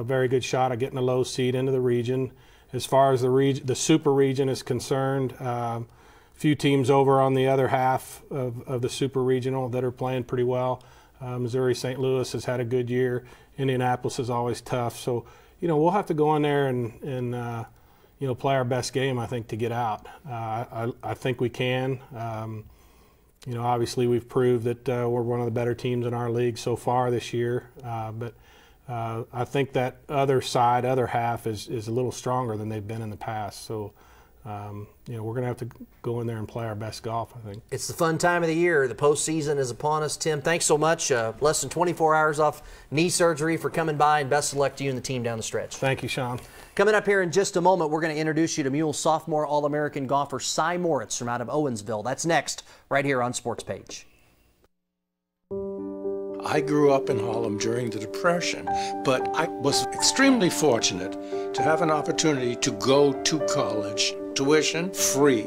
very good shot of getting a low seed into the region. As far as the Super Region is concerned, few teams over on the other half of the Super Regional that are playing pretty well. Missouri St. Louis has had a good year. Indianapolis is always tough. So, we'll have to go in there and play our best game, I think, to get out. I think we can. Obviously we've proved that we're one of the better teams in our league so far this year. But I think that other half is a little stronger than they've been in the past. So, we're going to have to go in there and play our best golf, I think. It's the fun time of the year. The postseason is upon us. Tim, thanks so much. Less than 24 hours off knee surgery for coming by, and best of luck to you and the team down the stretch. Thank you, Sean. Coming up here in just a moment, we're going to introduce you to Mule sophomore All-American golfer Cy Moritz from out of Owensville. That's next, right here on Sports Page. I grew up in Harlem during the Depression, but I was extremely fortunate to have an opportunity to go to college, tuition free.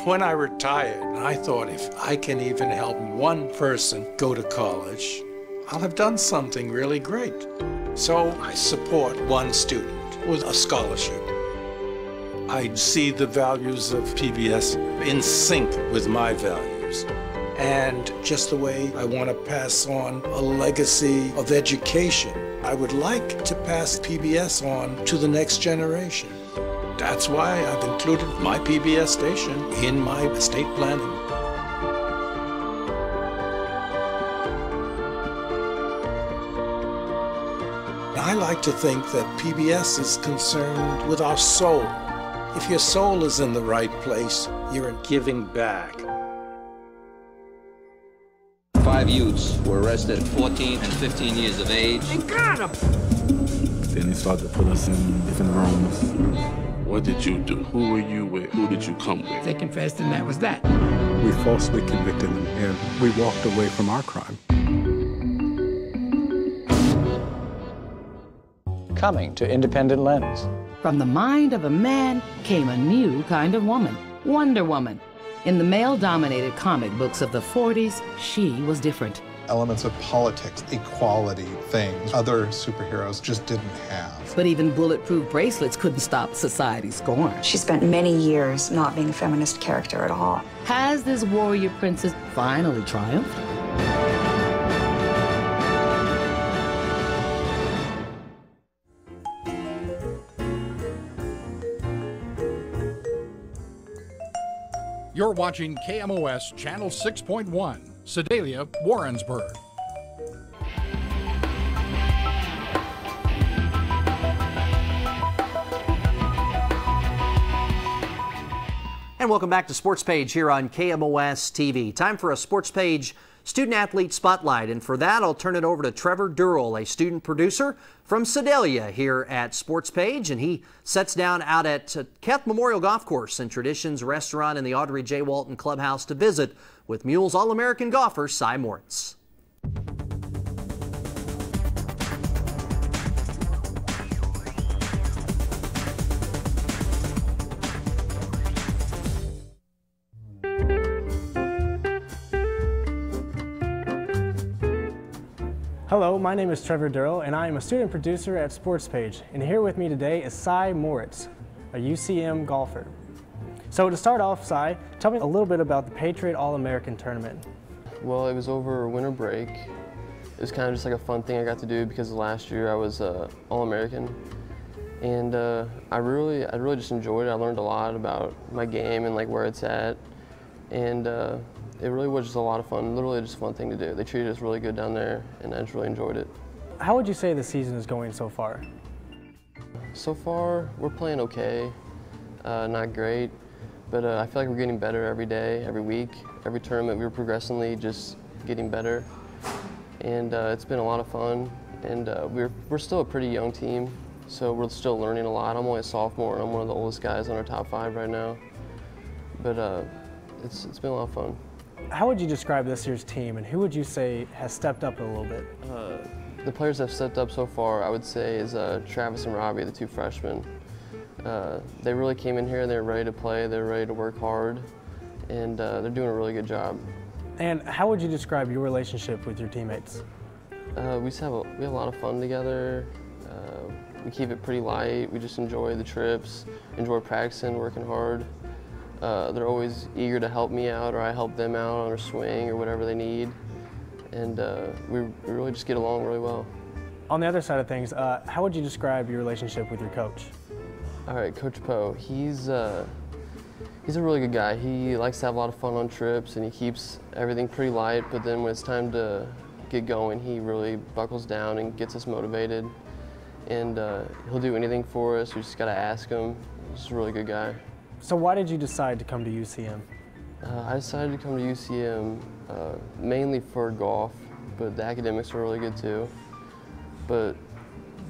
When I retired, I thought if I can even help one person go to college, I'll have done something really great. So I support one student with a scholarship. I see the values of PBS in sync with my values. And just the way I want to pass on a legacy of education, I would like to pass PBS on to the next generation. That's why I've included my PBS station in my estate planning. I like to think that PBS is concerned with our soul. If your soul is in the right place, you're giving back. 5 youths were arrested at 14 and 15 years of age. They got them! Then they started to put us in different rooms. What did you do? Who were you with? Who did you come with? They confessed and that was that. We falsely convicted them, and we walked away from our crime. Coming to Independent Lens. From the mind of a man came a new kind of woman, Wonder Woman. In the male-dominated comic books of the 40s, she was different. Elements of politics, equality, things other superheroes just didn't have. But even bulletproof bracelets couldn't stop society's scorn. She spent many years not being a feminist character at all. Has this warrior princess finally triumphed? You're watching KMOS Channel 6.1, Sedalia, Warrensburg. And welcome back to Sports Page here on KMOS TV. Time for a Sports Page Student Athlete Spotlight. And for that, I'll turn it over to Trevor Durrell, a student producer from Sedalia here at Sports Page. And he sets down out at Keth Memorial Golf Course and Traditions Restaurant in the Audrey J. Walton Clubhouse to visit with Mule's All-American golfer, Cy Moritz. Hello, my name is Trevor Durrell, and I am a student producer at Sports Page. And here with me today is Cy Moritz, a UCM golfer. So to start off, Cy, tell me a little bit about the Patriot All-American Tournament. Well, it was over winter break. It was kind of just like a fun thing I got to do because last year I was All-American. And I really just enjoyed it. I learned a lot about my game and like where it's at. And it really was just a lot of fun, literally just a fun thing to do. They treated us really good down there, and I just really enjoyed it. How would you say the season is going so far? So far, we're playing okay, not great, but I feel like we're getting better every day, every week, every tournament. We're progressively just getting better, and it's been a lot of fun. And we're still a pretty young team, so we're still learning a lot. I'm only a sophomore, and I'm one of the oldest guys on our top 5 right now, but it's been a lot of fun. How would you describe this year's team, and who would you say has stepped up a little bit? The players that have stepped up so far, I would say, is Travis and Robbie, the 2 freshmen. They really came in here and they're ready to play, they're ready to work hard, and they're doing a really good job. And how would you describe your relationship with your teammates? We have a lot of fun together. We keep it pretty light. We just enjoy the trips, enjoy practicing, working hard. They're always eager to help me out, or I help them out on a swing or whatever they need. And we really just get along really well. On the other side of things, how would you describe your relationship with your coach? All right, Coach Poe, he's a really good guy. He likes to have a lot of fun on trips, and he keeps everything pretty light, but then when it's time to get going, he really buckles down and gets us motivated. And he'll do anything for us. We just gotta ask him. He's a really good guy. So why did you decide to come to UCM? I decided to come to UCM mainly for golf, but the academics are really good too. But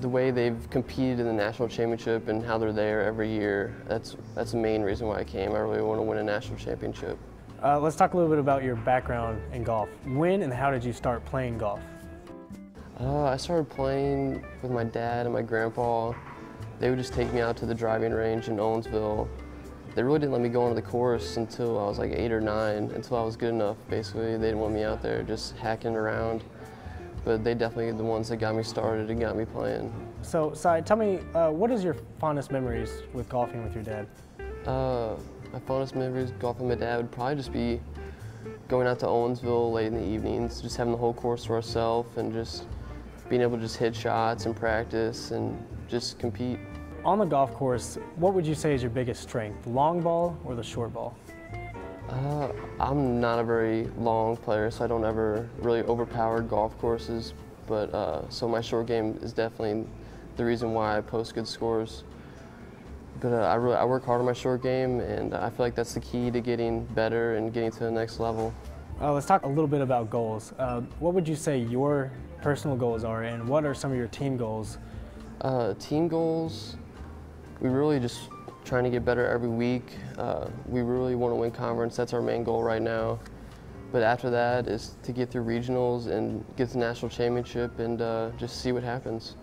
the way they've competed in the national championship and how they're there every year, that's the main reason why I came. I really want to win a national championship. Let's talk a little bit about your background in golf. When and how did you start playing golf? I started playing with my dad and my grandpa. They would just take me out to the driving range in Owensville. They really didn't let me go onto the course until I was like 8 or 9, until I was good enough, basically. They didn't want me out there just hacking around. But they definitely the ones that got me started and got me playing. So, Sai, tell me, what is your fondest memories with golfing with your dad? My fondest memories golfing with my dad would probably just be going out to Owensville late in the evenings, just having the whole course to ourselves and just being able to just hit shots and practice and just compete. On the golf course, what would you say is your biggest strength, the long ball or the short ball? I'm not a very long player, so I don't ever really overpower golf courses, but so my short game is definitely the reason why I post good scores. But I work hard on my short game, and I feel like that's the key to getting better and getting to the next level. Let's talk a little bit about goals. What would you say your personal goals are, and what are some of your team goals? Team goals, we really just trying to get better every week. We really want to win conference. That's our main goal right now. But after that is to get through regionals and get to the national championship and just see what happens.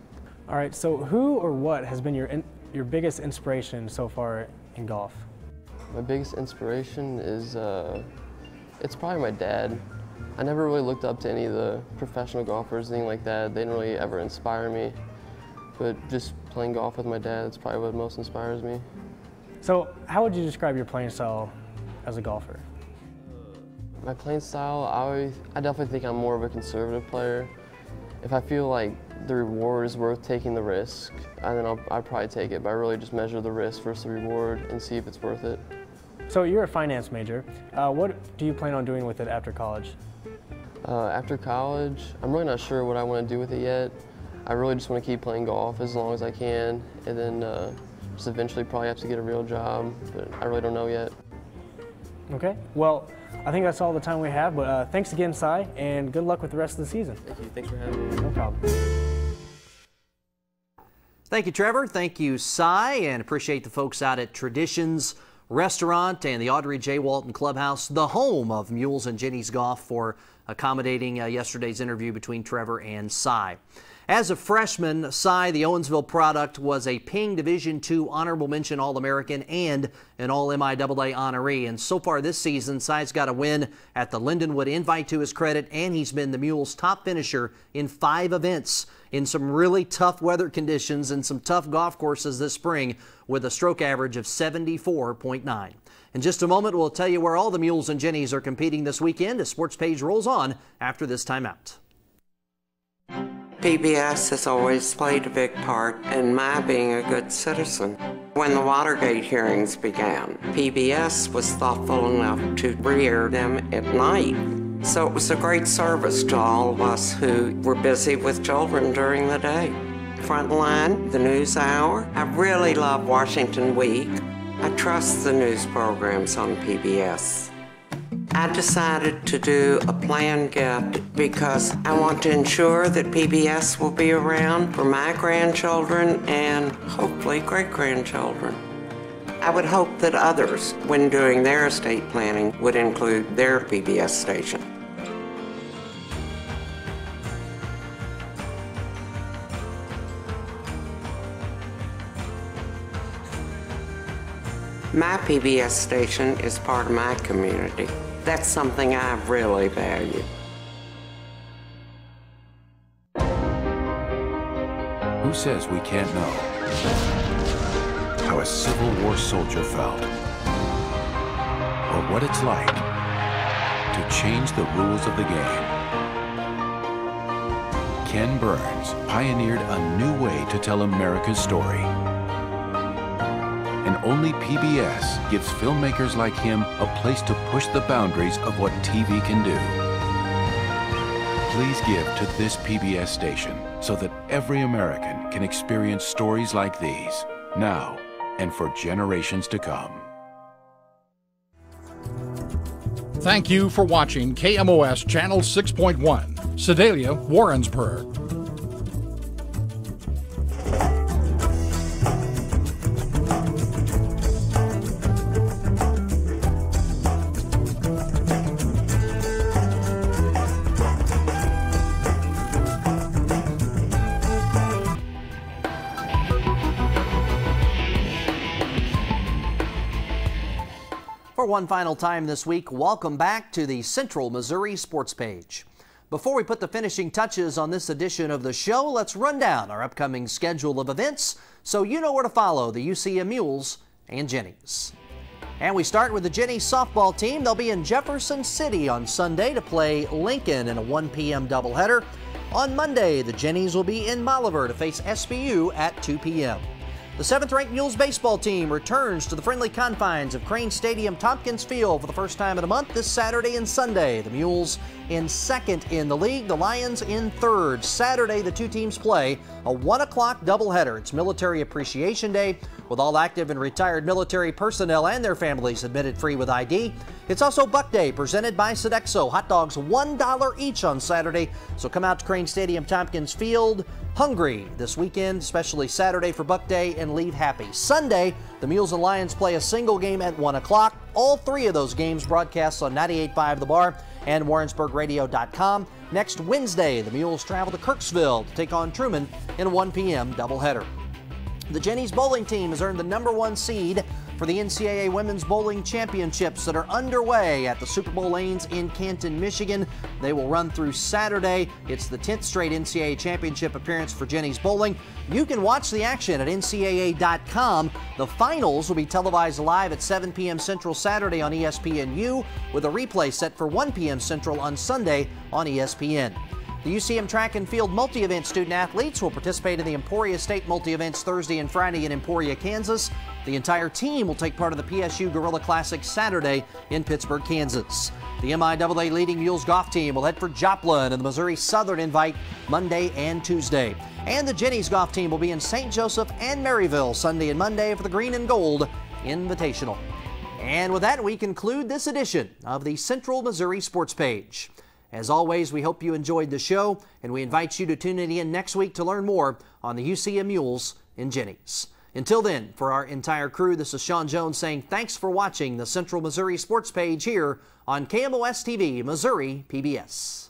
All right, so who or what has been your biggest inspiration so far in golf? My biggest inspiration is, it's probably my dad. I never really looked up to any of the professional golfers, anything like that. They didn't really ever inspire me. But just playing golf with my dad, that's probably what most inspires me. So how would you describe your playing style as a golfer? My playing style, I definitely think I'm more of a conservative player. If I feel like the reward is worth taking the risk, then I'd probably take it, but I really just measure the risk versus the reward and see if it's worth it. So you're a finance major. What do you plan on doing with it after college? After college, I'm really not sure what I want to do with it yet. I really just want to keep playing golf as long as I can, and then just eventually probably have to get a real job, but I really don't know yet. Okay, well, I think that's all the time we have, but thanks again, Sai, and good luck with the rest of the season. Thank you. Thanks for having me. No problem. Thank you, Trevor. Thank you, Sai, and appreciate the folks out at Traditions Restaurant and the Audrey J. Walton Clubhouse, the home of Mules and Jenny's Golf, for accommodating yesterday's interview between Trevor and Sai. As a freshman, Sai, the Owensville product, was a Ping Division II Honorable Mention All-American and an All-MIAA honoree. And so far this season, Sai's got a win at the Lindenwood Invite to his credit, and he's been the Mules' top finisher in 5 events in some really tough weather conditions and some tough golf courses this spring, with a stroke average of 74.9. In just a moment, we'll tell you where all the Mules and Jennies are competing this weekend as Sports Page rolls on after this timeout. PBS has always played a big part in my being a good citizen. When the Watergate hearings began, PBS was thoughtful enough to re-air them at night. So it was a great service to all of us who were busy with children during the day. Frontline, the News Hour. I really love Washington Week. I trust the news programs on PBS. I decided to do a planned gift because I want to ensure that PBS will be around for my grandchildren and hopefully great-grandchildren. I would hope that others, when doing their estate planning, would include their PBS station. My PBS station is part of my community. That's something I really value. Who says we can't know how a Civil War soldier felt, or what it's like to change the rules of the game? Ken Burns pioneered a new way to tell America's story. And only PBS gives filmmakers like him a place to push the boundaries of what TV can do. Please give to this PBS station so that every American can experience stories like these, now and for generations to come. Thank you for watching KMOS Channel 6.1, Sedalia, Warrensburg. For one final time this week, welcome back to the Central Missouri Sports Page. Before we put the finishing touches on this edition of the show, let's run down our upcoming schedule of events so you know where to follow the UCM Mules and Jennies. And we start with the Jennies softball team. They'll be in Jefferson City on Sunday to play Lincoln in a 1 p.m. doubleheader. On Monday, the Jennies will be in Bolivar to face SBU at 2 p.m. The 7th-ranked Mules baseball team returns to the friendly confines of Crane Stadium Tompkins Field for the first time in a month this Saturday and Sunday. The Mules in 2nd in the league, the Lions in 3rd. Saturday, the two teams play a 1 o'clock doubleheader. It's Military Appreciation Day, with all active and retired military personnel and their families admitted free with ID. It's also Buck Day, presented by Sodexo. Hot dogs $1 each on Saturday, so come out to Crane Stadium Tompkins Field hungry this weekend, especially Saturday for Buck Day, and leave happy. Sunday, the Mules and Lions play a single game at 1 o'clock. All three of those games broadcast on 98.5 The Bar and WarrensburgRadio.com. Next Wednesday, the Mules travel to Kirksville to take on Truman in a 1 p.m. doubleheader. The Jennies bowling team has earned the #1 seed for the NCAA Women's Bowling Championships that are underway at the Super Bowl Lanes in Canton, Michigan. They will run through Saturday. It's the 10th straight NCAA Championship appearance for Jennies bowling. You can watch the action at ncaa.com. The finals will be televised live at 7 p.m. Central Saturday on ESPNU, with a replay set for 1 p.m. Central on Sunday on ESPN. The UCM track and field multi-event student athletes will participate in the Emporia State multi-events Thursday and Friday in Emporia, Kansas. The entire team will take part of the PSU Gorilla Classic Saturday in Pittsburgh, Kansas. The MIAA leading Mules golf team will head for Joplin in the Missouri Southern Invite Monday and Tuesday. And the Jennies golf team will be in St. Joseph and Maryville Sunday and Monday for the Green and Gold Invitational. And with that, we conclude this edition of the Central Missouri Sports Page. As always, we hope you enjoyed the show, and we invite you to tune in next week to learn more on the UCM Mules and Jennies. Until then, for our entire crew, this is Sean Jones saying thanks for watching the Central Missouri Sports Page here on KMOS TV, Missouri PBS.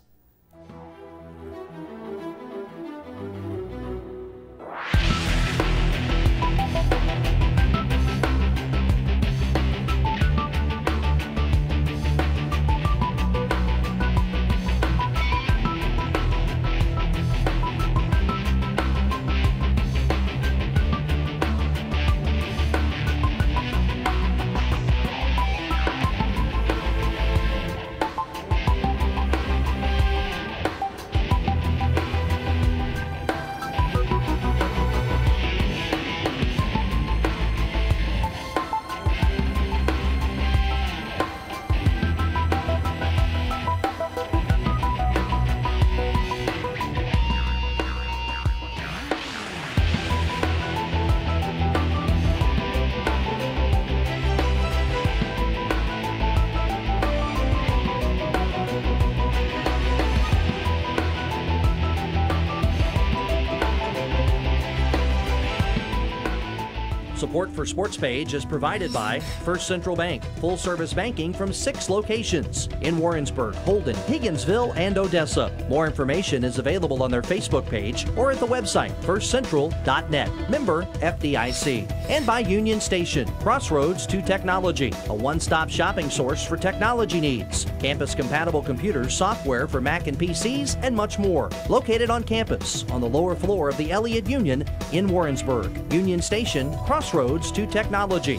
Support for Sports Page is provided by First Central Bank, full-service banking from 6 locations in Warrensburg, Holden, Higginsville, and Odessa. More information is available on their Facebook page or at the website firstcentral.net. Member FDIC. And by Union Station, Crossroads to Technology, a one-stop shopping source for technology needs. Campus-compatible computers, software for Mac and PCs, and much more. Located on campus on the lower floor of the Elliott Union in Warrensburg. Union Station, Crossroads to Technology.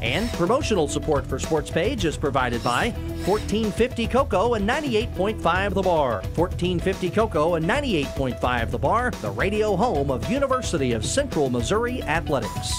And promotional support for Sports Page is provided by 1450 Cocoa and 98.5 The Bar. 1450 Cocoa and 98.5 The Bar, the radio home of University of Central Missouri Athletics.